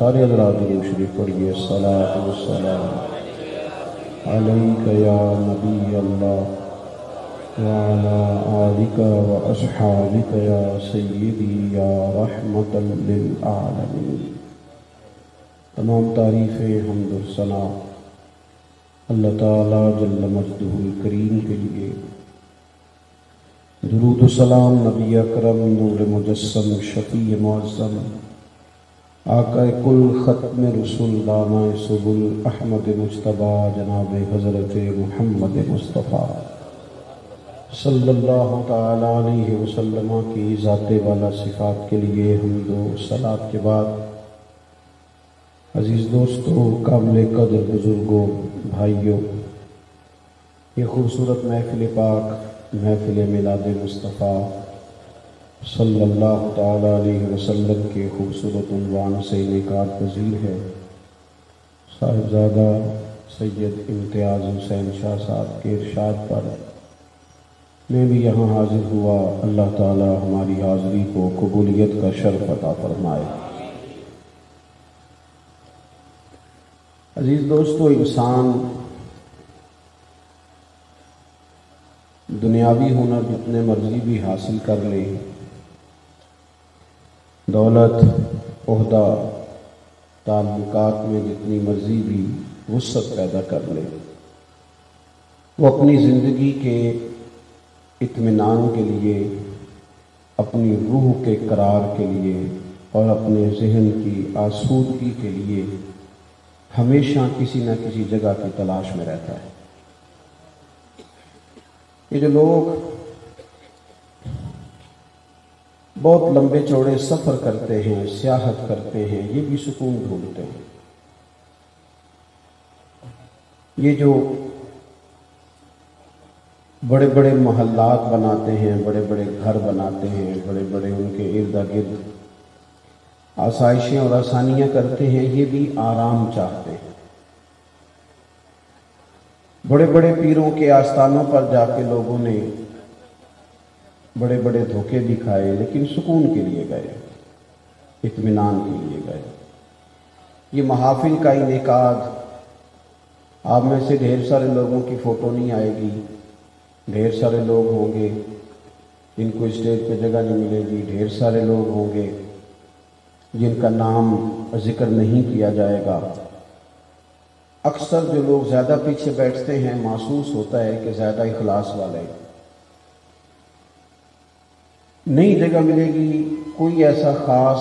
سارے حضرات درود شریف پڑھیے۔ الصلاۃ والسلام علیک یا نبی اللہ وعلی آلک واصحابک یا سیدی یا رحمت للعالمین۔ تمام تعریفیں حمد و ثنا اللہ تعالی جل مجدہ الکریم کے لیے، درود و سلام نبی اکرم نور مجسم شفیع معظم آقا کل ختم رسول دامہ سبل احمد مجتبی جناب حضرت محمد مصطفیٰ صلی اللہ تعالی علیہ وسلم کی ذات والا صفات کے لیے حمد و صلات کے بعد، عزیز دوستو، قابل قدر بزرگوں، بھائیوں، یہ خوبصورت محفل پاک، محفل میلاد مصطفیٰ صلی اللہ تعالی علیہ وسلم کے خوبصورت عنوان سے انعقاد پذیر ہے۔ صاحبزادہ سید امتیاز حسین شاہ صاحب کے ارشاد پر میں بھی یہاں حاضر ہوا۔ اللہ تعالی ہماری حاضری کو قبولیت کا شرف عطا فرمائے۔ عزیز دوستو، انسان دنیاوی ہنر جتنے مرضی بھی حاصل کر لے، دولت، عہدہ، تعلقات میں جتنی مرضی بھی وسعت پیدا کر لے، وہ اپنی زندگی کے اطمینان کے لیے، اپنی روح کے قرار کے لیے اور اپنے ذہن کی آسودگی کے لیے ہمیشہ کسی نہ کسی جگہ کی تلاش میں رہتا ہے۔ یہ جو لوگ بہت لمبے چوڑے سفر کرتے ہیں، سیاحت کرتے ہیں، یہ بھی سکون ڈھونڈتے ہیں۔ یہ جو بڑے بڑے محلات بناتے ہیں، بڑے بڑے گھر بناتے ہیں، بڑے بڑے ان کے ارد گرد آسائشیں اور آسانیاں کرتے ہیں، یہ بھی آرام چاہتے ہیں۔ بڑے بڑے پیروں کے آستانوں پر جا کے لوگوں نے بڑے بڑے دھوکے بھی کھائے، لیکن سکون کے لیے گئے، اطمینان کے لیے گئے۔ یہ محافل کا انعقاد، آپ میں سے ڈھیر سارے لوگوں کی فوٹو نہیں آئے گی، ڈھیر سارے لوگ ہوں گے جن کو اسٹیج پہ جگہ نہیں ملے گی، ڈھیر سارے لوگ ہوں گے جن کا نام ذکر نہیں کیا جائے گا۔ اکثر جو لوگ زیادہ پیچھے بیٹھتے ہیں، محسوس ہوتا ہے کہ زیادہ اخلاص والے، نئی جگہ ملے گی، کوئی ایسا خاص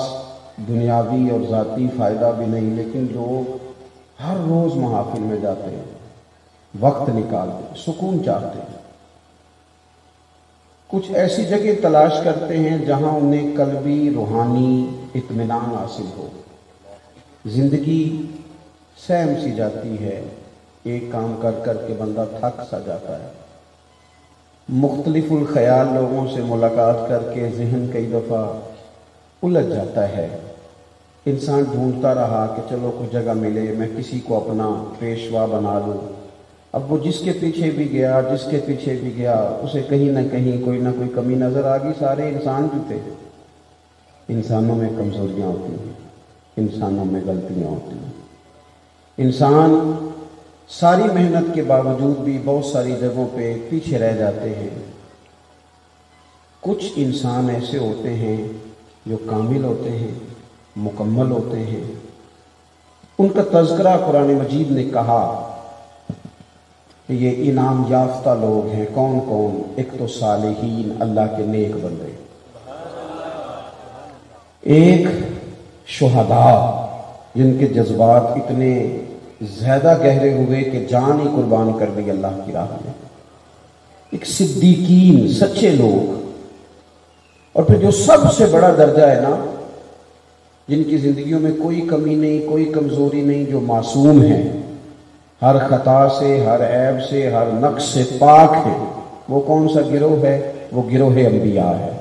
دنیاوی اور ذاتی فائدہ بھی نہیں، لیکن لوگ ہر روز محافل میں جاتے ہیں، وقت نکالتے ہیں، سکون چاہتے ہیں، کچھ ایسی جگہ تلاش کرتے ہیں جہاں انہیں قلبی روحانی اطمینان حاصل ہو۔ زندگی سہم سی جاتی ہے، ایک کام کر کر کے بندہ تھک سا جاتا ہے، مختلف الخیال لوگوں سے ملاقات کر کے ذہن کئی دفعہ الجھ جاتا ہے۔ انسان ڈھونڈتا رہا کہ چلو کچھ جگہ ملے، میں کسی کو اپنا پیشوا بنا لوں۔ اب وہ جس کے پیچھے بھی گیا، جس کے پیچھے بھی گیا، اسے کہیں نہ کہیں کوئی نہ کوئی کمی نظر آ گئی۔ سارے انسان جو تھے، انسانوں میں کمزوریاں ہوتی ہیں، انسانوں میں غلطیاں ہوتی ہیں، انسان ساری محنت کے باوجود بھی بہت ساری جگہوں پہ پیچھے رہ جاتے ہیں۔ کچھ انسان ایسے ہوتے ہیں جو کامل ہوتے ہیں، مکمل ہوتے ہیں، ان کا تذکرہ قرآن مجید نے کہا کہ یہ انعام یافتہ لوگ ہیں۔ کون کون؟ ایک تو صالحین، اللہ کے نیک بندے، ایک شہداء جن کے جذبات اتنے زیادہ گہرے ہوئے کہ جان ہی قربان کر دی اللہ کی راہ میں، ایک صدیقین، سچے لوگ، اور پھر جو سب سے بڑا درجہ ہے نا، جن کی زندگیوں میں کوئی کمی نہیں، کوئی کمزوری نہیں، جو معصوم ہیں، ہر خطا سے، ہر عیب سے، ہر نقص سے پاک ہیں۔ وہ کون سا گروہ ہے؟ وہ گروہ انبیاء ہے۔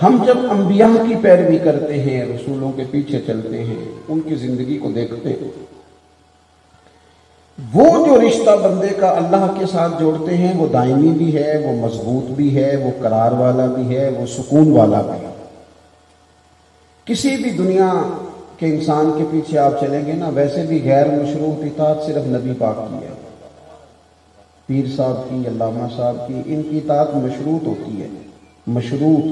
ہم جب انبیاء کی پیروی کرتے ہیں، رسولوں کے پیچھے چلتے ہیں، ان کی زندگی کو دیکھتے ہیں، وہ جو رشتہ بندے کا اللہ کے ساتھ جوڑتے ہیں، وہ دائمی بھی ہے، وہ مضبوط بھی ہے، وہ قرار والا بھی ہے، وہ سکون والا بھی ہے۔ کسی بھی دنیا کہ انسان کے پیچھے آپ چلیں گے نا، ویسے بھی غیر مشروط اطاعت صرف نبی پاک کی ہے، پیر صاحب کی، علامہ صاحب کی، ان کی اطاعت مشروط ہوتی ہے۔ مشروط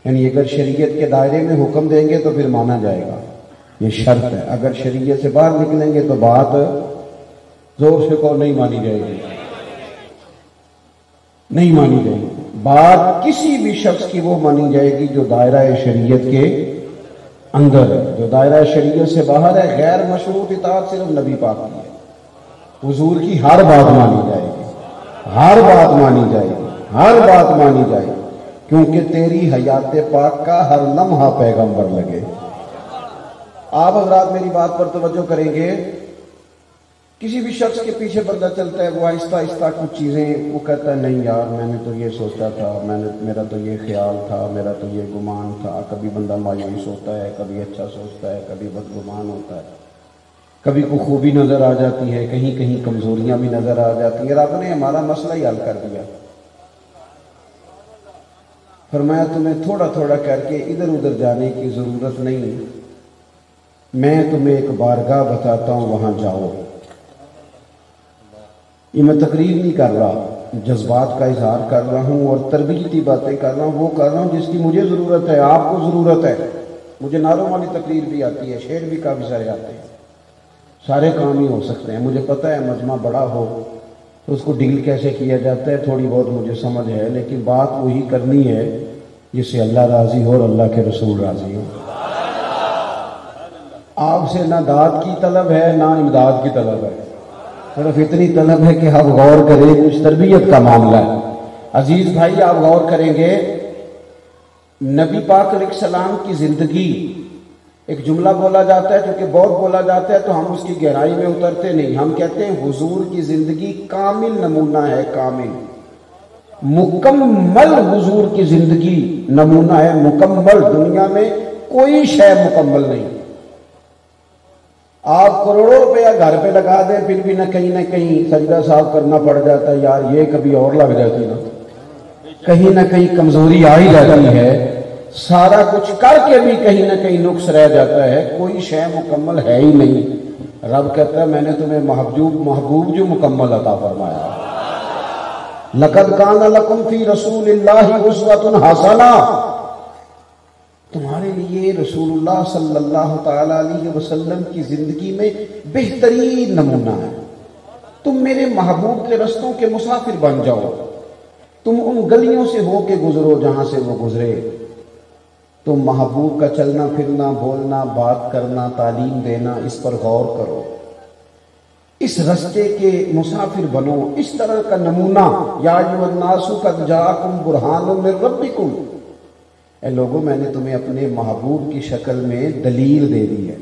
یعنی اگر شریعت کے دائرے میں حکم دیں گے تو پھر مانا جائے گا، یہ شرط ہے۔ اگر شریعت سے باہر نکلیں گے تو بات زور سے کو نہیں مانی جائے گی، نہیں مانی جائے گی۔ بات کسی بھی شخص کی وہ مانی جائے گی جو دائرہ شریعت کے اندر ہے، جو دائرہ شریعت سے باہر ہے۔ غیر مشروط اطاعت صرف نبی پاک کی ہے۔ حضور کی ہر بات مانی جائے گی، ہر بات مانی جائے گی، ہر بات مانی جائے گی، کیونکہ تیری حیات پاک کا ہر لمحہ پیغمبر لگے۔ آپ حضرات میری بات پر توجہ کریں گے، کسی بھی شخص کے پیچھے بندہ چلتا ہے، وہ آہستہ آہستہ کچھ چیزیں وہ کہتا ہے نہیں یار میں نے تو یہ سوچا تھا، میرا تو یہ خیال تھا، میرا تو یہ گمان تھا۔ کبھی بندہ مایوس ہوتا ہے، کبھی اچھا سوچتا ہے، کبھی بدگمان ہوتا ہے، کبھی کوئی خوبی نظر آ جاتی ہے، کہیں کہیں کمزوریاں بھی نظر آ جاتی ہیں۔ رب نے ہمارا مسئلہ ہی حل کر دیا، فرمایا تمہیں تھوڑا تھوڑا کر کے ادھر ادھر جانے کی ضرورت نہیں، میں تمہیں ایک بارگاہ بتاتا ہوں، وہاں جاؤ۔ یہ میں تقریر نہیں کر رہا، جذبات کا اظہار کر رہا ہوں اور تربیتی باتیں کر رہا ہوں، وہ کر رہا ہوں جس کی مجھے ضرورت ہے، آپ کو ضرورت ہے۔ مجھے نعروں والی تقریر بھی آتی ہے، شعر بھی کافی سارے آتے ہیں، سارے کام ہی ہو سکتے ہیں۔ مجھے پتہ ہے مجمع بڑا ہو تو اس کو ڈیل کیسے کیا جاتا ہے تھوڑی بہت مجھے سمجھ ہے، لیکن بات وہی کرنی ہے جس سے اللہ راضی ہو اور اللہ کے رسول راضی ہو۔ آپ سے نہ داد کی طلب ہے نہ امداد کی طلب ہے، صرف اتنی طلب ہے کہ آپ غور کریں، کچھ تربیت کا معاملہ ہے۔ عزیز بھائی آپ غور کریں گے، نبی پاک علیہ السلام کی زندگی، ایک جملہ بولا جاتا ہے جو کہ بہت بولا جاتا ہے تو ہم اس کی گہرائی میں اترتے نہیں، ہم کہتے ہیں حضور کی زندگی کامل نمونہ ہے، کامل مکمل حضور کی زندگی نمونہ ہے، مکمل۔ دنیا میں کوئی شے مکمل نہیں۔ آپ کروڑوں روپیہ گھر پہ لگا دیں پھر بھی نہ کہیں سجدہ صاف کرنا پڑ جاتا ہے، یار یہ کبھی اور لگ جاتی نا، کہیں نہ کہیں کمزوری آ ہی جاتی ہے، سارا کچھ کر کے بھی کہیں نہ کہیں نقص رہ جاتا ہے، کوئی شے مکمل ہے ہی نہیں۔ رب کہتا ہے میں نے تمہیں محبوب جو مکمل عطا فرمایا۔ لقد کان لکم فی رسول اللہ اسوۃ حسنہ، تمہارے لیے رسول اللہ صلی اللہ تعالی علیہ وسلم کی زندگی میں بہترین نمونہ ہے۔ تم میرے محبوب کے رستوں کے مسافر بن جاؤ، تم ان گلیوں سے ہو کے گزرو جہاں سے وہ گزرے، تم محبوب کا چلنا پھرنا، بولنا، بات کرنا، تعلیم دینا، اس پر غور کرو، اس رستے کے مسافر بنو، اس طرح کا نمونہ۔ یا ایھا الناس قد جاءکم برہان من ربکم، اے لوگوں میں نے تمہیں اپنے محبوب کی شکل میں دلیل دے دی ہے،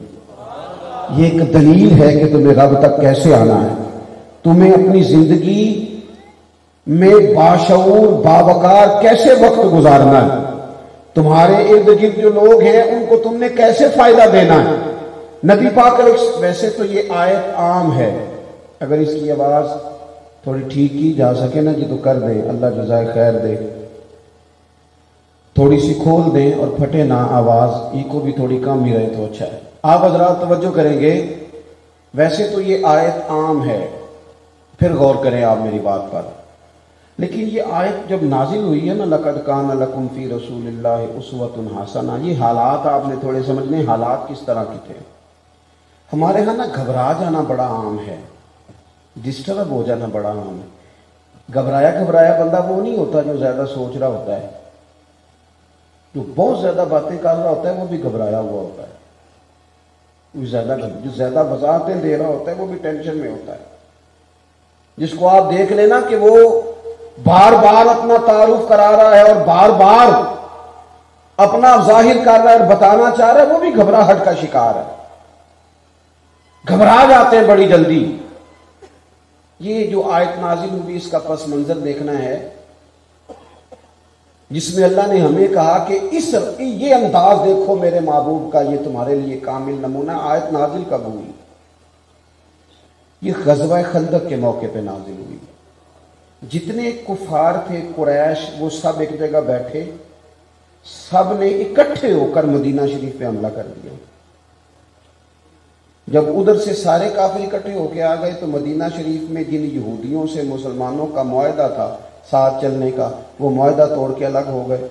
یہ ایک دلیل ہے کہ تمہیں رب تک کیسے آنا ہے، تمہیں اپنی زندگی میں باشعور باوقار کیسے وقت گزارنا ہے، تمہارے ارد گرد جو لوگ ہیں ان کو تم نے کیسے فائدہ دینا ہے۔ نبی پاک علیہ، ویسے تو یہ آیت عام ہے، اگر اس کی آواز تھوڑی ٹھیک کی جا سکے نا جی تو کر دیں، اللہ جزائے خیر دے، تھوڑی سی کھول دیں اور پھٹے نہ آواز، ای کو بھی تھوڑی کم ہی رہے تو اچھا ہے۔ آپ حضرات توجہ کریں گے، ویسے تو یہ آیت عام ہے، پھر غور کریں آپ میری بات پر، لیکن یہ آیت جب نازل ہوئی ہے نا، لقد کان لکم فی رسول اللہ اسوۃ حسنہ، یہ حالات آپ نے تھوڑے سمجھنے، حالات کس طرح کے تھے۔ ہمارے ہاں نا گھبرا جانا بڑا عام ہے، ڈسٹرب ہو جانا بڑا عام ہے۔ گھبرایا بندہ وہ نہیں ہوتا جو زیادہ سوچ رہا ہوتا ہے، جو بہت زیادہ باتیں کر رہا ہوتا ہے وہ بھی گھبرایا ہوا ہوتا ہے، جو زیادہ وضاحتیں دے رہا ہوتا ہے وہ بھی ٹینشن میں ہوتا ہے۔ جس کو آپ دیکھ لینا کہ وہ بار بار اپنا تعارف کرا رہا ہے اور بار بار اپنا ظاہر کر رہا ہے اور بتانا چاہ رہا ہے، وہ بھی گھبراہٹ کا شکار ہے، گھبرا جاتے ہیں بڑی جلدی۔ یہ جو آیت نازل ہوئی اس کا پس منظر دیکھنا ہے، جس میں اللہ نے ہمیں کہا کہ یہ انداز دیکھو میرے محبوب کا، یہ تمہارے لیے کامل نمونہ۔ آیت نازل کب ہوئی؟ یہ غزوہ خندق کے موقع پہ نازل ہوئی۔ جتنے کفار تھے قریش وہ سب ایک جگہ بیٹھے، سب نے اکٹھے ہو کر مدینہ شریف پہ حملہ کر دیا۔ جب ادھر سے سارے کافر اکٹھے ہو کے آ گئے تو مدینہ شریف میں جن یہودیوں سے مسلمانوں کا معاہدہ تھا ساتھ چلنے کا، وہ معاہدہ توڑ کے الگ ہو گئے۔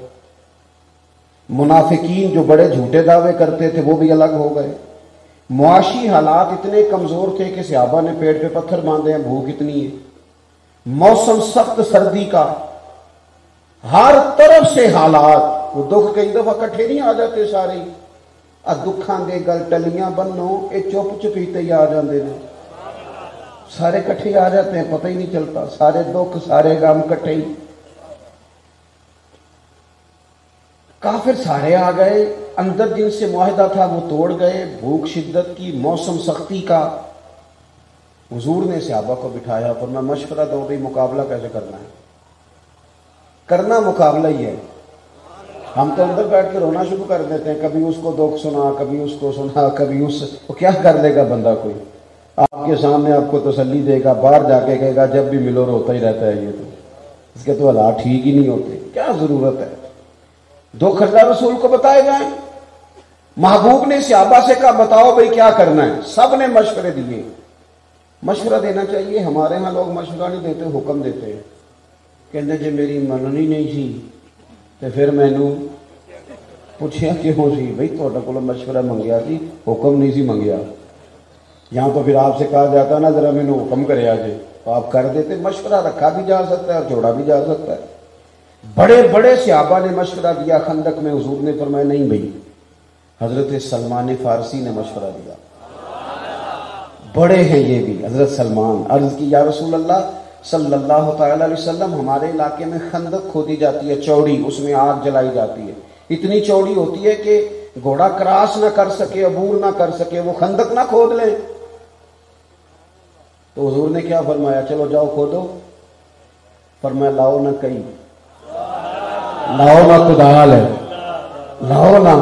منافقین جو بڑے جھوٹے دعوے کرتے تھے وہ بھی الگ ہو گئے۔ معاشی حالات اتنے کمزور تھے کہ صحابہ نے پیٹ پہ پتھر باندھے ہیں، بھوک اتنی ہے، موسم سخت سردی کا، ہر طرف سے حالات، وہ دکھ کئی دفعہ کٹھے نہیں آ جاتے سارے، دکھاں دے گل ٹلیاں بنو یہ چپ چپیتے ہی آ جاندے نے، سارے کٹھے آ جاتے ہیں، پتہ ہی نہیں چلتا، سارے دکھ سارے غم کٹھے ہی۔ کافر سارے آ گئے، اندر جن سے معاہدہ تھا وہ توڑ گئے، بھوک شدت کی، موسم سختی کا۔ حضور نے صحابہ کو بٹھایا، فرمایا مشورہ دو بھئی مقابلہ کیسے کرنا ہے؟ کرنا مقابلہ ہی ہے۔ ہم تو اندر بیٹھ کے رونا شروع کر دیتے ہیں، کبھی اس کو دکھ سنا، کبھی اس کو سنا، کبھی اس کو، کیا کر لے گا بندہ؟ کوئی آپ کے سامنے آپ کو تسلی دے گا، باہر جا کے کہے گا جب بھی ملو روتا ہی رہتا ہے، یہ تو اس کے تو حالات ٹھیک ہی نہیں ہوتے، کیا ضرورت ہے؟ دکھ اللہ رسول کو بتائے جائیں۔ محبوب نے صحابہ سے کہا بتاؤ بھئی کیا کرنا ہے، سب نے مشورے دیے۔ مشورہ دینا چاہیے، ہمارے ہاں لوگ مشورہ نہیں دیتے، حکم دیتے ہیں، کہتے جی میری مننی نہیں سی تو پھر مینو پوچھیا کیوں سی؟ بھئی تہاڈے کولوں مشورہ منگیا سی، حکم نہیں سی منگیا۔ یہاں تو پھر آپ سے کہا جاتا نا ذرا مینو حکم کرے آجے، تو آپ کر دیتے۔ مشورہ رکھا بھی جا سکتا ہے اور چھوڑا بھی جا سکتا ہے۔ بڑے بڑے صحابہ نے مشورہ دیا خندق میں، حضور نے فرمایا نہیں بھئی۔ حضرت سلمان فارسی نے مشورہ دیا، بڑے ہیں یہ بھی، حضرت سلمان۔ عرض کی یا رسول اللہ صلی اللہ تعالی علیہ وسلم، ہمارے علاقے میں خندق کھودی جاتی ہے چوڑی، اس میں آگ جلائی جاتی ہے، اتنی چوڑی ہوتی ہے کہ گھوڑا کراس نہ کر سکے، عبور نہ کر سکے، وہ خندق نہ کھود لیں۔ تو حضور نے کیا فرمایا؟ چلو جاؤ کھودو۔ فرمایا لاؤ نہ کئی، لاؤ نہ کدال ہے، لاؤ نہ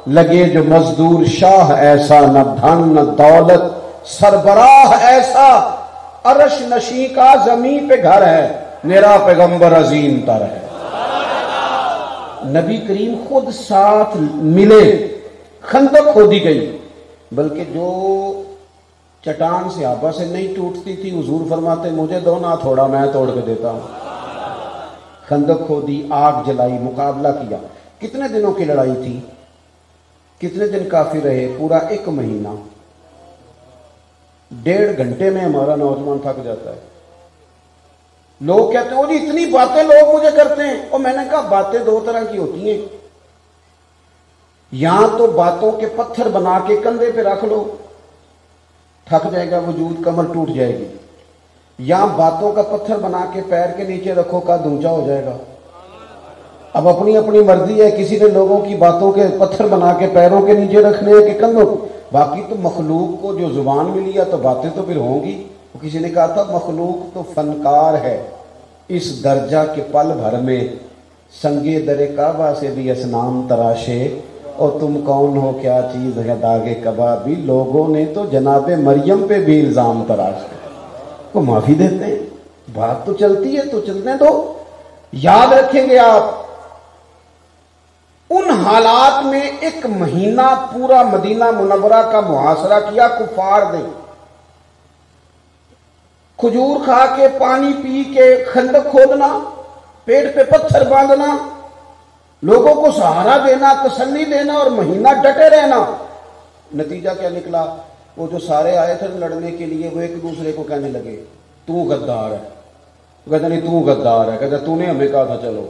لگے جو مزدور شاہ ایسا، نہ دھن نہ دولت سربراہ ایسا، عرش نشیں کا زمین پہ گھر ہے، میرا پیغمبر عظیم تر ہے۔ نبی کریم خود ساتھ ملے، خندق کھودی گئی، بلکہ جو چٹان صحابہ سے نہیں ٹوٹتی تھی، حضور فرماتے مجھے دو نہ تھوڑا، میں توڑ کے دیتا ہوں۔ خندق کھودی، آگ جلائی، مقابلہ کیا۔ کتنے دنوں کی لڑائی تھی؟ کتنے دن کافی رہے؟ پورا 1 مہینہ۔ 1.5 گھنٹے میں ہمارا نوجوان تھک جاتا ہے۔ لوگ کہتے ہیں وہ جی اتنی باتیں لوگ مجھے کرتے ہیں، اور میں نے کہا باتیں 2 طرح کی ہوتی ہیں، یا تو باتوں کے پتھر بنا کے کندھے پہ رکھ لو، تھک جائے گا وجود، کمر ٹوٹ جائے گی، یا باتوں کا پتھر بنا کے پیر کے نیچے رکھو، قد اونچا ہو جائے گا۔ اب اپنی اپنی مرضی ہے، کسی نے لوگوں کی باتوں کے پتھر بنا کے پیروں کے نیچے رکھنے ہیں کہ کندھوں، باقی تو مخلوق کو جو زبان ملی ہے تو باتیں تو پھر ہوں گی۔ کسی نے کہا تھا مخلوق تو فنکار ہے اس درجہ کے پل بھر میں، سنگے در کعبہ سے بھی اسنام تراشے، اور تم کون ہو کیا چیز ہے داغے کبابی، لوگوں نے تو جناب مریم پہ بھی الزام تراشے، کو معافی دیتے ہیں، بات تو چلتی ہے تو چلنے دو۔ یاد رکھیں گے آپ، ان حالات میں 1 مہینہ پورا مدینہ منورہ کا محاصرہ کیا کفار نے۔ کھجور کھا کے، پانی پی کے، خندق کھودنا، پیٹ پہ پتھر باندھنا، لوگوں کو سہارا دینا، تسلی دینا، اور مہینہ ڈٹے رہنا۔ نتیجہ کیا نکلا؟ وہ جو سارے آئے تھے لڑنے کے لیے، وہ ایک دوسرے کو کہنے لگے تو غدار ہے، کہتا نہیں تو غدار ہے، کہتا تو نے ہمیں کہا تھا چلو،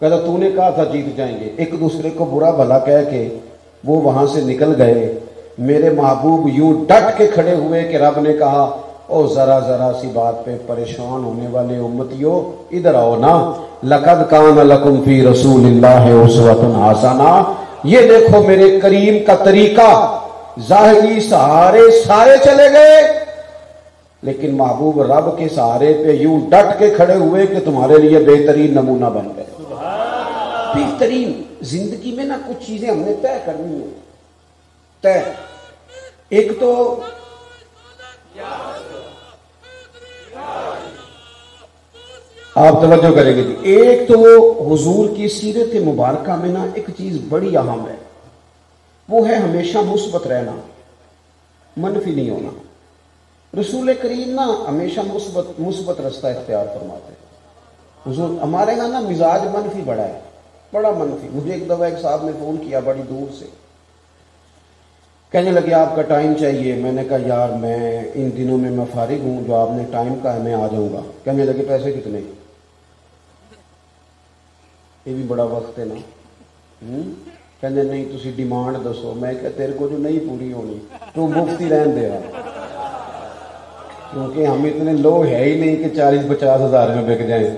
کہتا تو نے کہا تھا جیت جائیں گے۔ ایک دوسرے کو برا بھلا کہہ کے وہ وہاں سے نکل گئے۔ میرے محبوب یوں ڈٹ کے کھڑے ہوئے کہ رب نے کہا او ذرا ذرا سی بات پہ پریشان ہونے والے امتیوں ادھر آؤ نا، لقد کان لکم فی رسول اللہ اسوۃ حسنہ، یہ دیکھو میرے کریم کا طریقہ۔ ظاہری سہارے سارے چلے گئے، لیکن محبوب رب کے سہارے پہ یوں ڈٹ کے کھڑے ہوئے کہ تمہارے لیے بہترین نمونہ بن گئے۔ بہترین زندگی میں نا کچھ چیزیں ہم نے طے کرنی ہیں، طے۔ ایک تو آپ توجہ کریں گے، ایک تو حضور کی سیرت مبارکہ میں نا ایک چیز بڑی اہم ہے، وہ ہے ہمیشہ مثبت رہنا۔ منفی نہیں ہونا. رسول کریم نا ہمیشہ مثبت راستہ اختیار فرماتے ہیں. حضور ہمارے یہاں نا مزاج منفی بڑا ہے، بڑا منفی. مجھے ایک دفعہ ایک صاحب نے فون کیا بڑی دور سے، کہنے لگے آپ کا ٹائم چاہیے. میں نے کہا یار میں ان دنوں میں فارغ ہوں، جو آپ نے ٹائم کہا ہے میں آ جاؤں گا. کہنے لگے پیسے کتنے؟ یہ بھی بڑا وقت ہے نا. کہنے نہیں تسی ڈیمانڈ دسو. میں کہ تیرے کو جو نہیں پوری ہونی تو مفتی رہن دے رہا، کیونکہ ہم اتنے لو ہے ہی نہیں کہ 40-50 ہزار میں بک جائیں.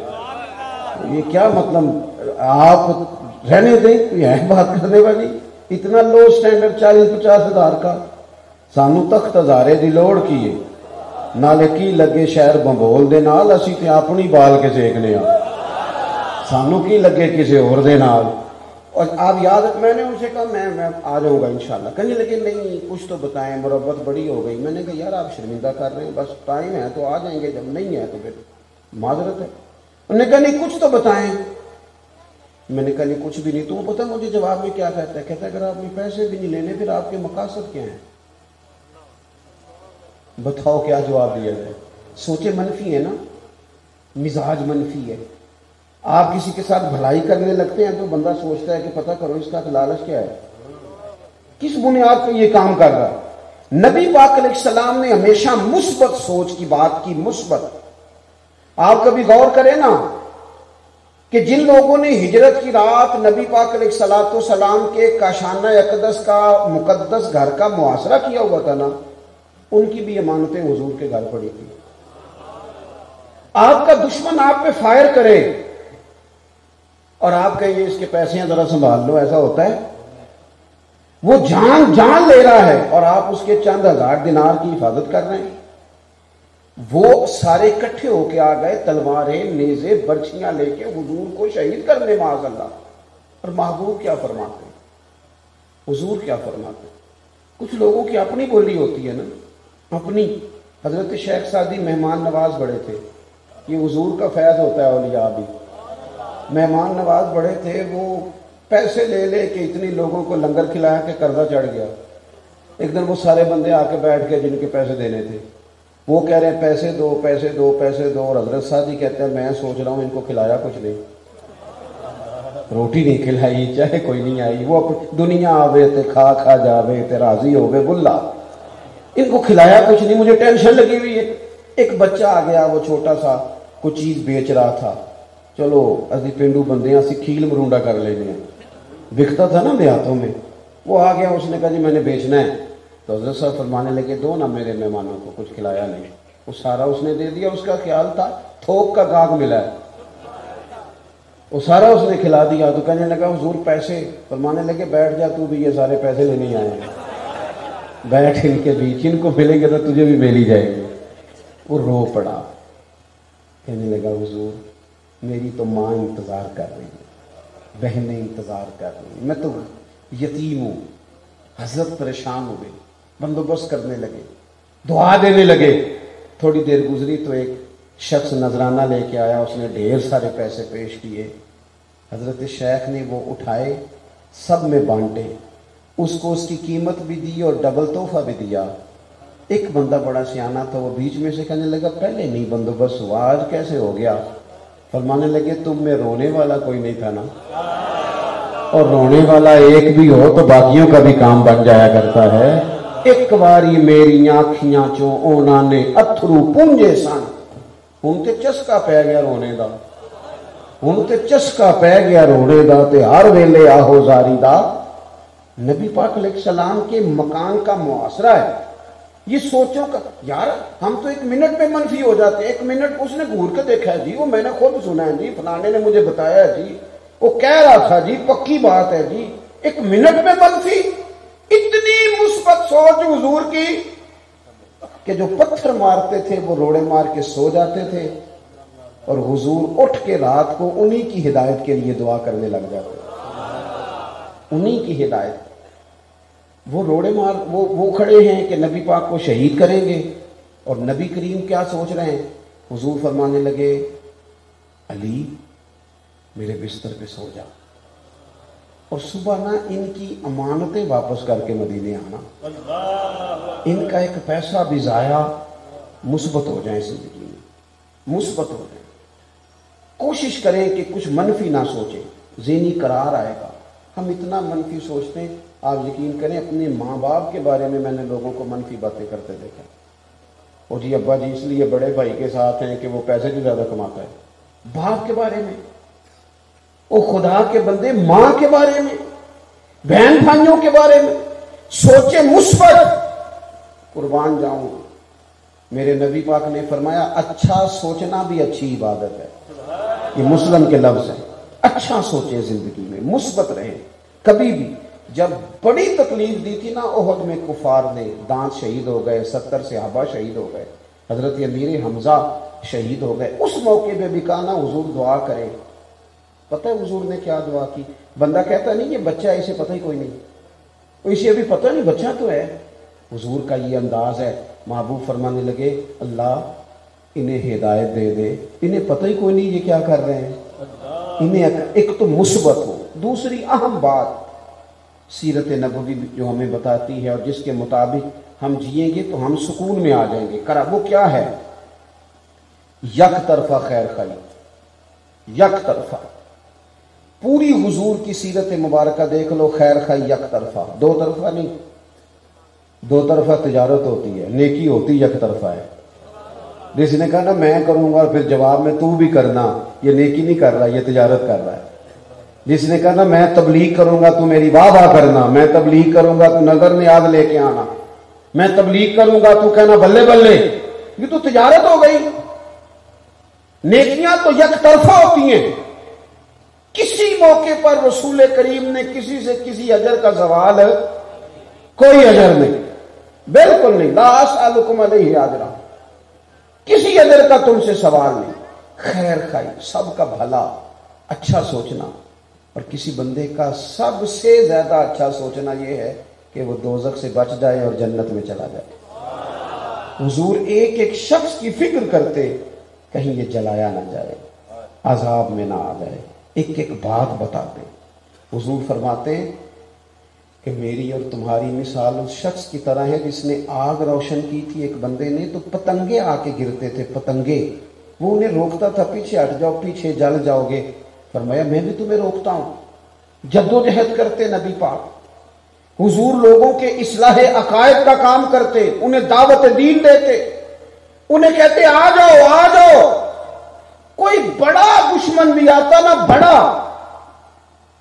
یہ کیا مطلب؟ آپ رہنے دیں، کوئی ہے بات کرنے والی؟ اتنا لو سٹینڈرڈ 40-50 ہزار کا. سانو تخت ہزارے دی لوڑ کی ہے، نالے کی لگے شہر بمبول دے نال، اسی تے اپنی بال کے سیکنے ہاں. سانو کی لگے کسی اور دے نال. اور آپ یاد، میں نے ان سے کہا میں آ جاؤں گا انشاءاللہ. کہنے لگے نہیں کچھ تو بتائیں، مربت بڑی ہو گئی. میں نے کہا یار آپ شرمندہ کر رہے ہیں، بس ٹائم ہے تو آ جائیں گے، جب نہیں ہے تو پھر معذرت ہے. انہوں نے کہا نہیں کچھ تو بتائیں. میں نے کہا نہیں کچھ بھی نہیں. تو وہ پتہ مجھے جواب میں کیا کہتا ہے؟ کہتا ہے اگر آپ نے پیسے بھی نہیں لینے پھر آپ کے مقاصد کیا ہیں؟ بتاؤ کیا جواب دیا جائے؟ سوچے منفی ہے نا، مزاج منفی ہے. آپ کسی کے ساتھ بھلائی کرنے لگتے ہیں تو بندہ سوچتا ہے کہ پتہ کرو اس کا لالچ کیا ہے، کس بنیاد پہ یہ کام کر رہا ہے. نبی پاک علیہ السلام نے ہمیشہ مثبت سوچ کی بات کی. مثبت. آپ کبھی غور کریں نا کہ جن لوگوں نے ہجرت کی رات نبی پاک علیہ السلام کے کاشانہ اقدس کا مقدس گھر کا محاصرہ کیا ہوا تھا نا، ان کی بھی امانتیں حضور کے گھر پڑی تھی. آپ کا دشمن آپ پہ فائر کرے اور آپ کہیں اس کے پیسے ہیں ذرا سنبھال لو، ایسا ہوتا ہے؟ وہ جان لے رہا ہے اور آپ اس کے چند ہزار دینار کی حفاظت کر رہے ہیں. وہ سارے اکٹھے ہو کے آ گئے، تلواریں نیزے برچھیاں لے کے حضور کو شہید کرنے معاذ اللہ. اور محبوب کیا فرماتے ہیں؟ حضور کیا فرماتے ہیں؟ کچھ لوگوں کی اپنی بولی ہوتی ہے نا، اپنی. حضرت شیخ سعدی مہمان نواز بڑے تھے. یہ حضور کا فیض ہوتا ہے، اولیاء بھی مہمان نواز بڑے تھے. وہ پیسے لے لے کے اتنی لوگوں کو لنگر کھلایا کہ قرضہ چڑھ گیا. ایک دن وہ سارے بندے آ کے بیٹھ گئے جن کے پیسے دینے تھے. وہ کہہ رہے ہیں پیسے دو پیسے دو پیسے دو. اور حضرت سعدی کہتے ہیں میں سوچ رہا ہوں ان کو کھلایا کچھ نہیں، روٹی نہیں کھلائی، چاہے کوئی نہیں آئی. وہ دنیا آوے تے کھا جاوے تے راضی ہوگے بلا، ان کو کھلایا کچھ نہیں، مجھے ٹینشن لگی ہوئی ہے. ایک بچہ آ گیا، وہ چھوٹا سا کوئی چیز بیچ رہا تھا. چلو اسی پینڈو بندے ہیں، اسی کھیل مرونڈا کر لینے ہیں، بکتا تھا نا دیہاتوں میں. وہ آ گیا، اس نے کہا جی میں نے بیچنا ہے. تو حضرت صاحب فرمانے لگے دو نا میرے مہمانوں کو. کچھ کھلایا نہیں، وہ سارا اس نے دے دیا. اس کا خیال تھا تھوک کا گاگ ملا ہے، وہ سارا اس نے کھلا دیا. تو کہنے لگا حضور پیسے. فرمانے لگے بیٹھ جا تو بھی، یہ سارے پیسے لینے آئے ہیں، بیٹھ ان کے بیچ، ان کو ملیں گے تو تجھے بھی مل ہی جائے گی. وہ رو پڑا، کہنے لگا حضور میری تو ماں انتظار کر رہی ہے، بہنیں انتظار کر رہی ہیں، میں تو یتیم ہوں. حضرت پریشان ہو گئے، بندوبست کرنے لگے، دعا دینے لگے. تھوڑی دیر گزری تو ایک شخص نذرانہ لے کے آیا، اس نے ڈھیر سارے پیسے پیش کیے. حضرت شیخ نے وہ اٹھائے، سب میں بانٹے، اس کو اس کی قیمت بھی دی اور ڈبل تحفہ بھی دیا. ایک بندہ بڑا سیانا تھا، وہ بیچ میں سے کہنے لگا پہلے نہیں بندوبست ہوا، آج کیسے ہو گیا؟ فرمانے لگے تم میں رونے والا کوئی نہیں تھا نا، اور رونے والا ایک بھی ہو تو باقیوں کا بھی کام بن جایا کرتا ہے. ایک باری میری آنکھیاں چوں اونا نے اتھرو پونجے سن. ہن تے چسکا پی گیا رونے دا، ہن تے چسکا پی گیا رونے دا، تے ہر ویلے آہو زاری دا. نبی پاک علیہ السلام کے مکان کا محاصرہ ہے. یہ سوچو کہ یار ہم تو ایک منٹ پہ منفی ہو جاتے ہیں. ایک منٹ اس نے گھور کے دیکھا ہے جی، وہ میں نے خود سنا ہے جی، فلانے نے مجھے بتایا ہے جی، وہ کہہ رہا تھا جی، پکی بات ہے جی. ایک منٹ میں منفی. اتنی مثبت سوچ حضور کی کہ جو پتھر مارتے تھے وہ روڑے مار کے سو جاتے تھے، اور حضور اٹھ کے رات کو انہی کی ہدایت کے لیے دعا کرنے لگ جاتے، انہی کی ہدایت. وہ روڑے مار وہ کھڑے ہیں کہ نبی پاک کو شہید کریں گے، اور نبی کریم کیا سوچ رہے ہیں؟ حضور فرمانے لگے علی میرے بستر پہ سو جا. اور صبح نہ ان کی امانتیں واپس کر کے مدینے آنا، ان کا ایک پیسہ بھی ضائع، مثبت ہو جائیں زندگی میں، مثبت ہو جائیں۔ کوشش کریں کہ کچھ منفی نہ سوچیں، ذہنی قرار آئے گا۔ ہم اتنا منفی سوچتے ہیں، آپ یقین کریں اپنے ماں باپ کے بارے میں نے لوگوں کو منفی باتیں کرتے دیکھا، اور جی ابا جی اس لیے بڑے بھائی کے ساتھ ہیں کہ وہ پیسے بھی زیادہ کماتا ہے۔ باپ کے بارے میں، او خدا کے بندے ماں کے بارے میں، بہن بھائیوں کے بارے میں سوچے مثبت۔ قربان جاؤں، میرے نبی پاک نے فرمایا اچھا سوچنا بھی اچھی عبادت ہے، یہ مسلم کے لفظ ہیں۔ اچھا سوچے زندگی میں، مثبت رہے۔ کبھی بھی جب بڑی تکلیف دی تھی نا احد میں کفار نے، دانت شہید ہو گئے، 70 صحابہ شہید ہو گئے، حضرت امیر حمزہ شہید ہو گئے، اس موقع پہ بھی کہا نا حضور دعا کرے۔ پتہ ہے حضور نے کیا دعا کی؟ بندہ کہتا نہیں یہ بچہ ہے، اسے پتہ ہی کوئی نہیں، اسے ابھی پتہ نہیں بچہ تو ہے۔ حضور کا یہ انداز ہے، محبوب فرمانے لگے اللہ انہیں ہدایت دے دے، انہیں پتہ ہی کوئی نہیں یہ کیا کر رہے ہیں۔ انہیں ایک تو مثبت ہو، دوسری اہم بات سیرت نبوی جو ہمیں بتاتی ہے اور جس کے مطابق ہم جئیں گے تو ہم سکون میں آ جائیں گے، وہ کیا ہے؟ یک طرفہ خیر خائی، یک طرفہ۔ پوری حضور کی سیرت مبارکہ دیکھ لو، خیر خائی یک طرفہ، دو طرفہ نہیں۔ دو طرفہ تجارت ہوتی ہے، نیکی ہوتی یک طرفہ ہے۔ جس نے کہا نا میں کروں گا پھر جواب میں تو بھی کرنا، یہ نیکی نہیں کر رہا، یہ تجارت کر رہا ہے۔ جس نے کہا نا میں تبلیغ کروں گا تو میری واہ واہ کرنا، میں تبلیغ کروں گا تو نظر نیاز لے کے آنا، میں تبلیغ کروں گا تو کہنا بلے بلے، یہ تو تجارت ہو گئی۔ نیکیاں تو یک طرفہ ہوتی ہیں۔ کسی موقع پر رسول کریم نے کسی سے کسی اجر کا سوال، کوئی اجر نہیں، بالکل نہیں، لا اسألکم علیہ اجرا، کسی اجر کا تم سے سوال نہیں۔ خیر خائی، سب کا بھلا، اچھا سوچنا، اور کسی بندے کا سب سے زیادہ اچھا سوچنا یہ ہے کہ وہ دوزخ سے بچ جائے اور جنت میں چلا جائے۔ حضور ایک ایک شخص کی فکر کرتے، کہیں یہ جلایا نہ جائے، عذاب میں نہ آ جائے، ایک ایک بات بتاتے۔ حضور فرماتے کہ میری اور تمہاری مثال اس شخص کی طرح ہے جس نے آگ روشن کی تھی ایک بندے نے، تو پتنگے آ کے گرتے تھے، پتنگے، وہ انہیں روکتا تھا پیچھے ہٹ جاؤ، پیچھے جل جاؤ گے۔ فرمایا میں بھی تمہیں روکتا ہوں۔ جدوجہد کرتے نبی پاک، حضور لوگوں کے اصلاح عقائد کا کام کرتے، انہیں دعوت دین دیتے، انہیں کہتے آ جاؤ آ جاؤ۔ کوئی بڑا دشمن بھی آتا نا، بڑا،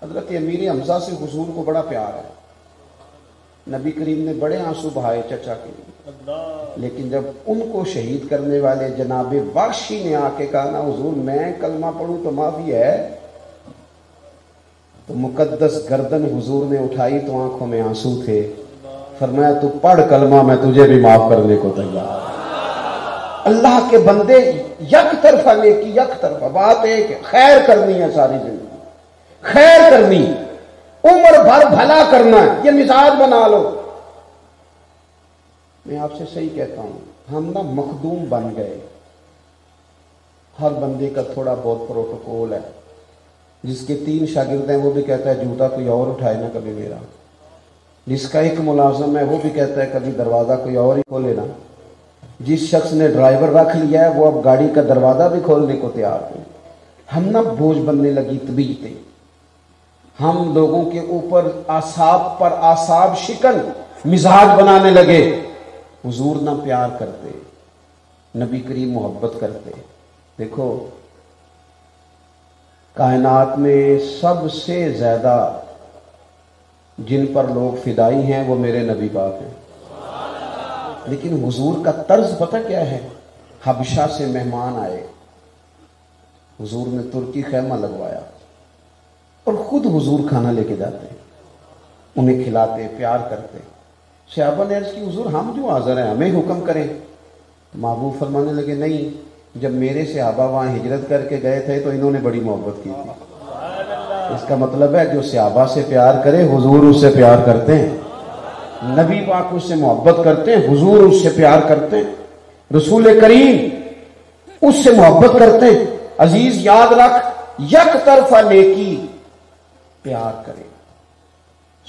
حضرت امیر حمزہ سے حضور کو بڑا پیار ہے، نبی کریم نے بڑے آنسو بہائے چچا کے لیے، لیکن جب ان کو شہید کرنے والے جناب وحشی نے آ کے کہا نا حضور میں کلمہ پڑھوں تو معافی ہے، تو مقدس گردن حضور نے اٹھائی تو آنکھوں میں آنسو تھے۔ فرمایا تو پڑھ کلمہ، میں تجھے بھی معاف کرنے کو تیار۔ اللہ کے بندے یک طرفہ نیکی، یک طرفہ بات ہے کہ خیر کرنی ہے، ساری زندگی خیر کرنی، عمر بھر بھلا کرنا ہے، یہ مزاج بنا لو۔ میں آپ سے صحیح کہتا ہوں، ہم نا مخدوم بن گئے، ہر بندے کا تھوڑا بہت پروٹوکول ہے۔ جس کے 3 شاگرد ہیں وہ بھی کہتا ہے جوتا کوئی اور اٹھائے نا کبھی میرا، جس کا ایک ملازم ہے وہ بھی کہتا ہے کبھی دروازہ کوئی اور ہی کھولے نا، جس شخص نے ڈرائیور رکھ لیا ہے وہ اب گاڑی کا دروازہ بھی کھولنے کو تیار نہیں۔ ہم نا بوجھ بننے لگی طبیعتیں، ہم لوگوں کے اوپر اعصاب پر اعصاب شکن مزاج بنانے لگے۔ حضور نہ پیار کرتے، نبی کریم محبت کرتے۔ دیکھو کائنات میں سب سے زیادہ جن پر لوگ فدائی ہیں وہ میرے نبی پاک ہیں، لیکن حضور کا طرز پتہ کیا ہے؟ حبشہ سے مہمان آئے، حضور نے ترکی خیمہ لگوایا اور خود حضور کھانا لے کے جاتے، انہیں کھلاتے، پیار کرتے۔ صحابہ نے عرض کی حضور ہم جو حاضر ہیں، ہمیں حکم کریں۔ محبوب فرمانے لگے نہیں، جب میرے صحابہ وہاں ہجرت کر کے گئے تھے تو انہوں نے بڑی محبت کی تھی۔ اس کا مطلب ہے جو صحابہ سے پیار کرے حضور اس سے پیار کرتے ہیں، نبی پاک اس سے محبت کرتے ہیں، حضور اس سے پیار کرتے ہیں، رسول کریم اس سے محبت کرتے ہیں۔ عزیز یاد رکھ، یک طرفہ نیکی، پیار کرے،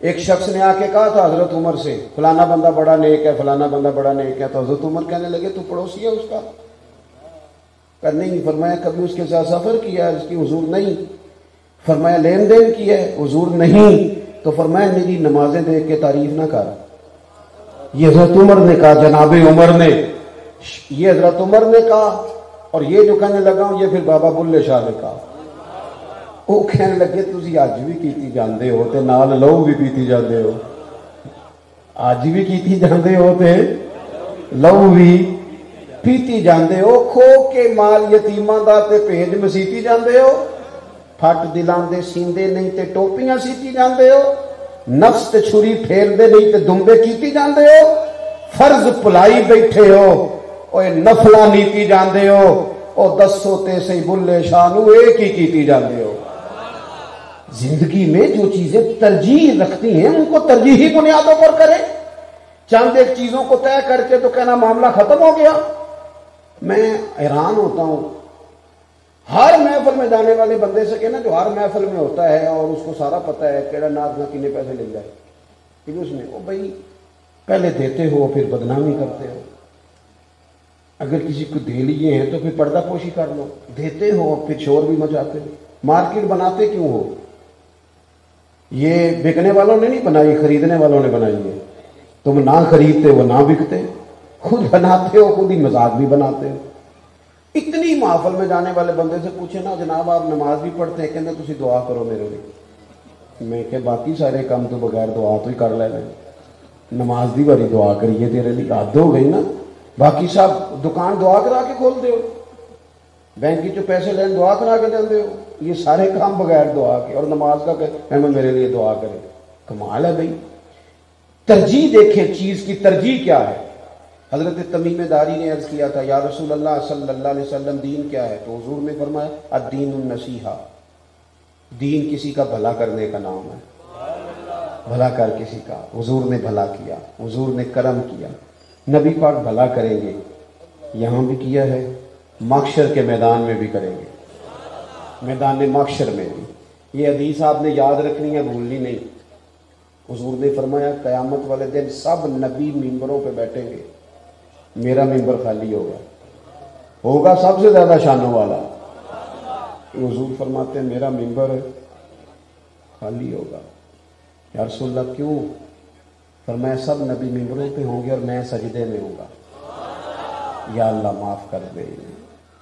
ایک شخص نے آ کے کہا تھا حضرت عمر سے فلانا بندہ بڑا نیک ہے، فلانا بندہ بڑا نیک ہے، تو حضرت عمر کہنے لگے تو پڑوسی ہے اس کا؟ کہ نہیں. فرمایا کبھی اس کے ساتھ سفر کیا ہے؟ اس کی حضور نہیں. فرمایا لین دین کی ہے؟ حضور نہیں. تو فرمایا میری نمازیں دیکھ کے تعریف نہ کر. یہ حضرت عمر نے کہا، جناب عمر نے، یہ حضرت عمر نے کہا. اور یہ جو کہنے لگا ہوں یہ پھر بابا بلے شاہ نے کہا. وہ کہنے لگے تسی اج بھی کیتی جاندے ہو تے نال لہو بھی پیتی جاندے ہو. اج بھی کیتی جاندے ہو تے لہو بھی پیتی جاندے ہو. کھو کے مال یتیماں دا تے بھیج مسیتی جاندے ہو. پھٹ دلاں دے سیندے نہیں تے ٹوپیاں سیتی جاندے ہو. نفس تے چھری پھیر دے نہیں تے دمبے کیتی جاندے ہو. فرض پلائی بیٹھے ہو اوے نفلاں نیتی جاندے ہو. او دسو تے سی بلے شاہ نو ایک ہی کیتی جاندے ہو. زندگی میں جو چیزیں ترجیح رکھتی ہیں ان کو ترجیحی بنیادوں پر کریں. چند ایک چیزوں کو طے کر کے تو کہنا معاملہ ختم ہو گیا. میں حیران ہوتا ہوں ہر محفل میں جانے والے بندے سے کہنا جو ہر محفل میں ہوتا ہے اور اس کو سارا پتہ ہے کیڑا ناز نہ کتنے پیسے لے جائے کہ اس نے، او بھائی پہلے دیتے ہو پھر بدنامی کرتے ہو. اگر کسی کو دے لیے ہیں تو پھر پردہ پوشی کر لو. دیتے ہو پھر شور بھی مچاتے ہو. مارکیٹ بناتے کیوں ہو؟ یہ بکنے والوں نے نہیں بنائی، خریدنے والوں نے بنائی ہے. تم نہ خریدتے وہ نہ بکتے، خود بناتے ہو، خود ہی مذاق بھی بناتے ہو. اتنی محفل میں جانے والے بندے سے پوچھے نا جناب آپ نماز بھی پڑھتے ہیں؟ کہتے تسی دعا کرو میرے لیے. میں کہ باقی سارے کام تو بغیر دعا تو ہی کر لے لیں، نماز دی باری دعا کریے تیرے لیے حد ہو گئی نا. باقی سب دکان دعا کرا کے کھولتے ہو، بینک چ پیسے لین دعا کرا کے دیندے ہو. یہ سارے کام بغیر دعا کے، اور نماز کا کہ میرے لیے دعا کرے. کمال ہے بھائی. ترجیح دیکھیں چیز کی ترجیح کیا ہے. حضرت تمیم داری نے عرض کیا تھا یا رسول اللہ صلی اللہ علیہ وسلم دین کیا ہے؟ تو حضور نے فرمایا الدین النصیحہ، دین کسی کا بھلا کرنے کا نام ہے. بھلا کر کسی کا. حضور نے بھلا کیا، حضور نے کرم کیا. نبی پاک بھلا کریں گے، یہاں بھی کیا ہے، محشر کے میدان میں بھی کریں گے، میدان محشر میں بھی. یہ حدیث آپ نے یاد رکھنی ہے، بھولنی نہیں. حضور نے فرمایا قیامت والے دن سب نبی ممبروں پہ بیٹھیں گے، میرا ممبر خالی ہوگا سب سے زیادہ شانوں والا. حضور فرماتے ہیں میرا ممبر خالی ہوگا. یا رسول اللہ کیوں؟ فرمایا سب نبی ممبروں پہ ہوں گے اور میں سجدے میں ہوں گا. یا اللہ معاف کر دے،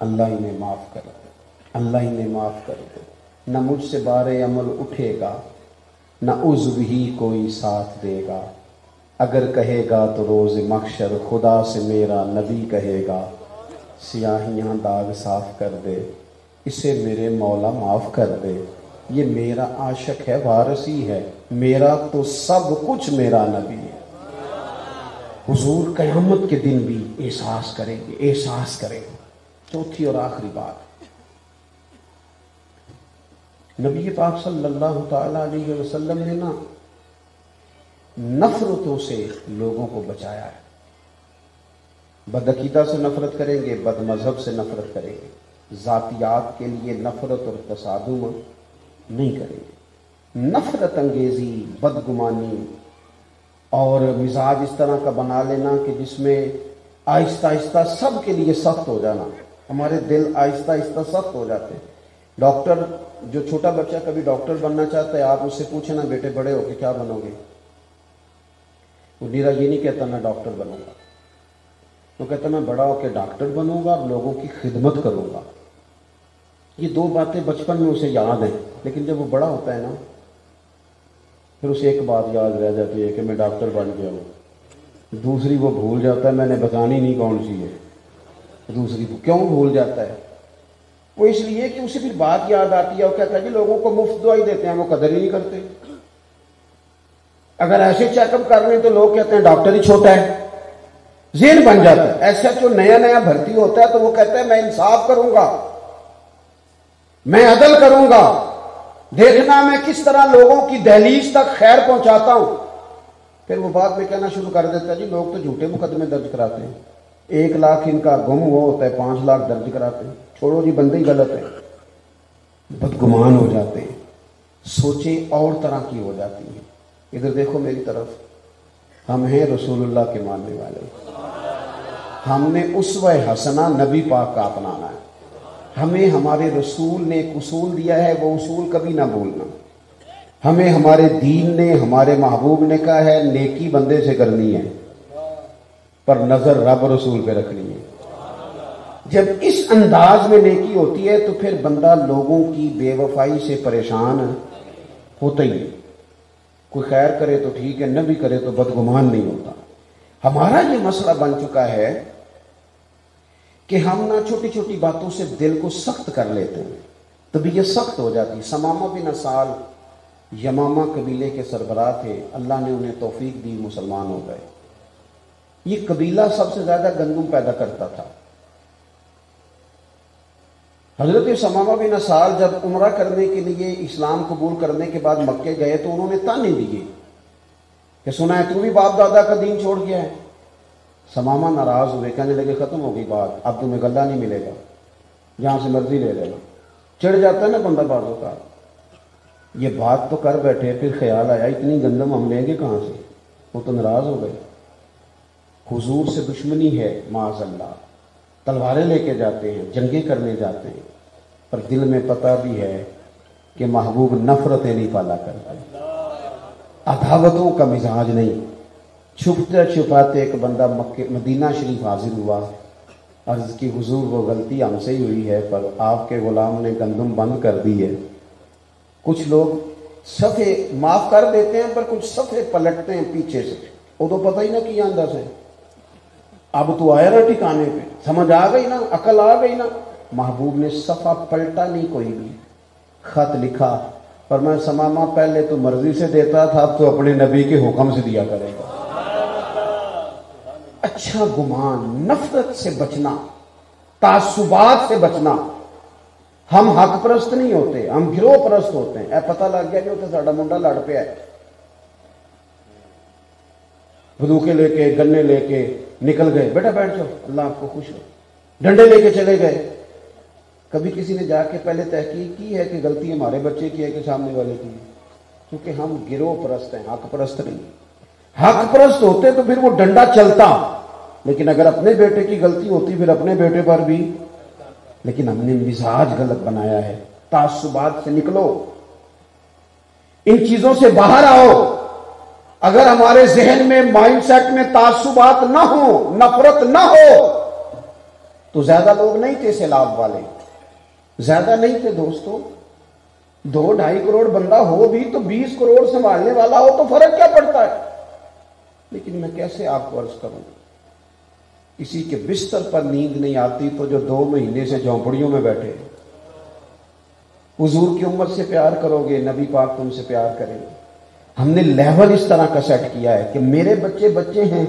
اللہ انہیں معاف کر دے، اللہ انہیں معاف کر دے. نہ مجھ سے بارے عمل اٹھے گا، نہ عضو ہی کوئی ساتھ دے گا. اگر کہے گا تو روز محشر خدا سے میرا نبی کہے گا سیاہیاں داغ صاف کر دے، اسے میرے مولا معاف کر دے. یہ میرا عاشق ہے، وارثی ہے، میرا تو سب کچھ میرا نبی ہے. حضور قیامت کے دن بھی احساس کریں گے، احساس کریں گے. چوتھی اور آخری بات، نبی پاک صلی اللہ تعالی علیہ وسلم نے نا نفرتوں سے لوگوں کو بچایا ہے. بدعقیدہ سے نفرت کریں گے، بد مذہب سے نفرت کریں گے، ذاتیات کے لیے نفرت اور تصادم نہیں کریں گے. نفرت انگیزی، بدگمانی اور مزاج اس طرح کا بنا لینا کہ جس میں آہستہ آہستہ سب کے لیے سخت ہو جانا. ہمارے دل آہستہ آہستہ سخت ہو جاتے ہیں. ڈاکٹر، جو چھوٹا بچہ کبھی ڈاکٹر بننا چاہتا ہے، آپ اس سے پوچھیں نا بیٹے بڑے ہو کے کیا بنو گے؟ وہ نیرا یہ نہیں کہتا میں ڈاکٹر بنوں گا، وہ کہتا میں بڑا ہو کے ڈاکٹر بنوں گا اور لوگوں کی خدمت کروں گا. یہ دو باتیں بچپن میں اسے یاد ہیں، لیکن جب وہ بڑا ہوتا ہے نا پھر اسے ایک بات یاد رہ جاتی ہے کہ میں ڈاکٹر بن گیا ہوں. دوسری وہ بھول جاتا ہے، میں نے بتانی نہیں کون سی ہے. دوسری کیوں بھول جاتا ہے؟ وہ اس لیے کہ اسے پھر بات یاد آتی ہے. وہ کہتا ہے کہ لوگوں کو مفت دوائی دیتے ہیں، وہ قدر ہی نہیں کرتے. اگر ایسے چیک اپ کر رہے ہیں تو لوگ کہتے ہیں ڈاکٹر ہی چھوٹا ہے. ذہن بن جاتا ہے. ایسا جو نیا نیا بھرتی ہوتا ہے تو وہ کہتا ہے میں انصاف کروں گا، میں عدل کروں گا، دیکھنا میں کس طرح لوگوں کی دہلیز تک خیر پہنچاتا ہوں. پھر وہ بعد میں کہنا شروع کر دیتا ہے جی لوگ تو جھوٹے مقدمے درج کراتے ہیں، 1 لاکھ ان کا گم ہوا ہوتا ہے، 5 لاکھ درج کراتے ہیں. چھوڑو جی بندے ہی غلط ہیں. بدگمان ہو جاتے ہیں، سوچیں اور طرح کی ہو جاتی ہیں. ادھر دیکھو میری طرف، ہم ہیں رسول اللہ کے ماننے والے، ہم نے اسوہ حسنہ نبی پاک کا اپنانا ہے۔ ہمیں ہمارے رسول نے ایک اصول دیا ہے، وہ اصول کبھی نہ بھولنا۔ ہمیں ہمارے دین نے، ہمارے محبوب نے کہا ہے نیکی بندے سے کرنی ہے پر نظر رب رسول پہ رکھنی ہے۔ جب اس انداز میں نیکی ہوتی ہے تو پھر بندہ لوگوں کی بے وفائی سے پریشان ہوتا ہی نہیں۔ کوئی خیر کرے تو ٹھیک ہے، نہ بھی کرے تو بدگمان نہیں ہوتا۔ ہمارا یہ مسئلہ بن چکا ہے کہ ہم نہ چھوٹی چھوٹی باتوں سے دل کو سخت کر لیتے ہیں، طبیعت سخت ہو جاتی۔ ثمامہ بن اسال یمامہ قبیلے کے سربراہ تھے، اللہ نے انہیں توفیق دی، مسلمان ہو گئے۔ یہ قبیلہ سب سے زیادہ گندم پیدا کرتا تھا۔ حضرت ثمامہ بن اسال جب عمرہ کرنے کے لیے اسلام قبول کرنے کے بعد مکے گئے تو انہوں نے تانے دیے کہ سنا ہے تو بھی باپ دادا کا دین چھوڑ گیا ہے۔ ثمامہ ناراض ہوئے، کہنے لگے ختم ہوگی بات، اب تمہیں غلہ نہیں ملے گا، جہاں سے مرضی لے لینا۔ چڑھ جاتا ہے نا بندہ بازوں کا، یہ بات تو کر بیٹھے، پھر خیال آیا اتنی گندم ہم لیں گے کہاں سے، وہ تو ناراض ہو گئے۔ حضور سے دشمنی ہے معاذ اللہ، تلواریں لے کے جاتے ہیں، جنگیں کرنے جاتے ہیں، پر دل میں پتہ بھی ہے کہ محبوب نفرتیں نہیں پالا کرتے، عداوتوں کا مزاج نہیں۔ چھپتے چھپاتے ایک بندہ مدینہ شریف حاضر ہوا، عرض کی حضور وہ غلطی ہم سے ہی ہوئی ہے، پر آپ کے غلام نے گندم بند کر دی ہے۔ کچھ لوگ صفحے معاف کر دیتے ہیں پر کچھ صفحے پلٹتے ہیں پیچھے سے، وہ تو پتہ ہی نہ کیا اندر سے، اب تو آیا نا ٹھکانے پہ، سمجھ آ گئی نا، عقل آ گئی نا۔ محبوب نے صفحہ پلٹا نہیں، کوئی بھی خط لکھا، پر میں ثمامہ پہلے تو مرضی سے دیتا تھا، اب تو اپنے نبی کے حکم سے دیا کرے گا۔ اچھا گمان، نفرت سے بچنا، تعصبات سے بچنا۔ ہم حق پرست نہیں ہوتے، ہم گروہ پرست ہوتے ہیں۔ اے پتہ لگ گیا جو تے ساڈا منڈا لڑ پیا ہے، بندوقیں لے کے، گنے لے کے نکل گئے، بیٹا بیٹھ جاؤ، اللہ آپ کو خوش ہو، ڈنڈے لے کے چلے گئے۔ کبھی کسی نے جا کے پہلے تحقیق کی ہے کہ غلطی ہمارے بچے کی ہے کہ سامنے والے کی ہے؟ کیونکہ ہم گروہ پرست ہیں، حق پرست نہیں۔ حق پرست ہوتے تو پھر وہ ڈنڈا چلتا، لیکن اگر اپنے بیٹے کی غلطی ہوتی پھر اپنے بیٹے پر بھی۔ لیکن ہم نے مزاج غلط بنایا ہے۔ تعصبات سے نکلو، ان چیزوں سے باہر آؤ۔ اگر ہمارے ذہن میں، مائنڈ سیٹ میں تعصبات نہ ہو، نفرت نہ ہو، تو زیادہ لوگ نہیں تھے سیلاب والے، زیادہ نہیں تھے دوستو۔ 2-2.5 کروڑ بندہ ہو بھی تو 20 کروڑ سنبھالنے والا ہو تو فرق کیا پڑتا ہے؟ لیکن میں کیسے آپ کو عرض کروں، کسی کے بستر پر نیند نہیں آتی تو جو 2 مہینے سے جھونپڑیوں میں بیٹھے۔ حضور کی امت سے پیار کرو گے، نبی پاک تم سے پیار کریں گے۔ ہم نے لیول اس طرح کا سیٹ کیا ہے کہ میرے بچے ہیں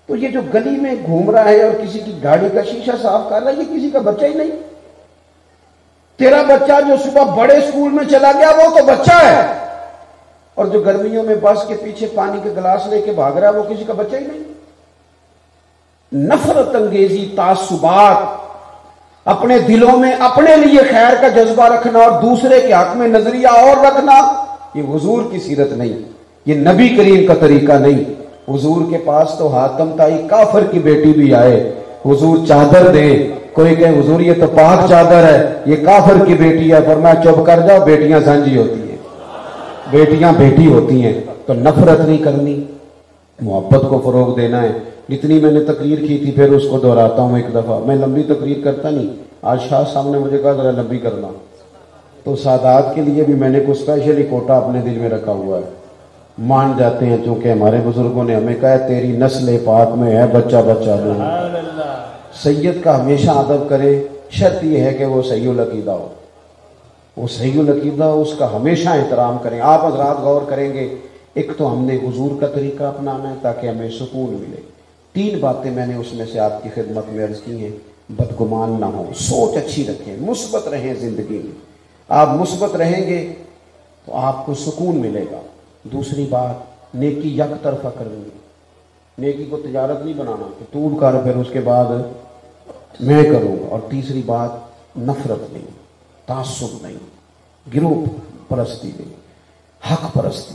تو یہ جو گلی میں گھوم رہا ہے اور کسی کی گاڑی کا شیشہ صاف کر رہا ہے، یہ کسی کا بچہ ہی نہیں۔ تیرا بچہ جو صبح بڑے اسکول میں چلا گیا وہ تو بچہ ہے، اور جو گرمیوں میں بس کے پیچھے پانی کے گلاس لے کے بھاگ رہا ہے وہ کسی کا بچہ ہی نہیں۔ نفرت انگیزی، تعصبات، اپنے دلوں میں اپنے لیے خیر کا جذبہ رکھنا اور دوسرے کے حق میں نظریہ اور رکھنا، یہ حضور کی سیرت نہیں، یہ نبی کریم کا طریقہ نہیں۔ حضور کے پاس تو حاتم تائی کافر کی بیٹی بھی آئے، حضور چادر دیں، کوئی کہے حضور یہ تو پاک چادر ہے، یہ کافر کی بیٹی ہے، فرمایا چپ کر جاؤ، بیٹیاں سانجی ہوتی ہیں، بیٹیاں بیٹی ہوتی ہیں۔ تو نفرت نہیں کرنی، محبت کو فروغ دینا ہے۔ جتنی میں نے تقریر کی تھی پھر اس کو دہراتا ہوں ایک دفعہ، میں لمبی تقریر کرتا نہیں، آج شاہ صاحب نے مجھے کہا ذرا لمبی کرنا، تو سادات کے لیے بھی میں نے کوئی اسپیشلی کوٹا اپنے دل میں رکھا ہوا ہے۔ مان جاتے ہیں چونکہ ہمارے بزرگوں نے ہمیں کہا ہے تیری نسل پاک میں ہے بچہ بچہ دو۔ سید کا ہمیشہ ادب کرے، شرط یہ ہے کہ وہ صحیح العقیدہ ہو، وہ صحیح العقیدہ ہو، اس کا ہمیشہ احترام کریں۔ آپ حضرات غور کریں گے، ایک تو ہم نے حضور کا طریقہ اپنانا ہے تاکہ ہمیں سکون ملے۔ 3 باتیں میں نے اس میں سے آپ کی خدمت میں عرض کی ہیں۔ بدگمان نہ ہو، سوچ اچھی رکھیں، مثبت رہیں زندگی میں۔ آپ مثبت رہیں گے تو آپ کو سکون ملے گا۔ دوسری بات، نیکی یک طرفہ کرنی ہے، نیکی کو تجارت نہیں بنانا کہ تو کر پھر اس کے بعد میں کروں گا۔ اور تیسری بات، نفرت نہیں، تعصب نہیں، گروہ پرستی نہیں، حق پرستی۔